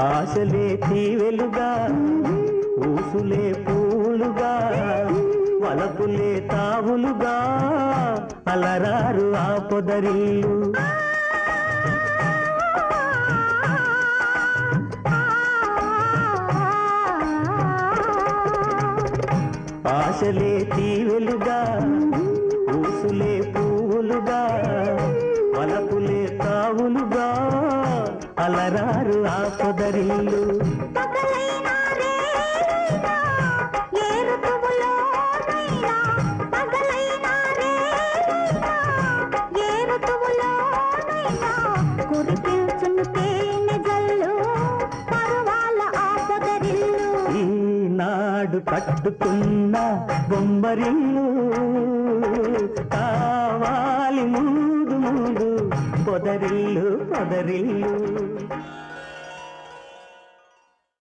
ఆశలే తీవెలుగా ఊసులే పూలుగా వలపులే తావులుగా అలరారు ఆ పొదరిల్లు ఆశలే తీవెలుగా ఊసులే పూలుగా వలపులే తావులుగా అలరారు ఆ పొదరిల్లు ఈనాడు కట్టుకున్న బొమ్మరిల్లు కావాలి ముందు ముందు పొదరిల్లు పొదరిల్లు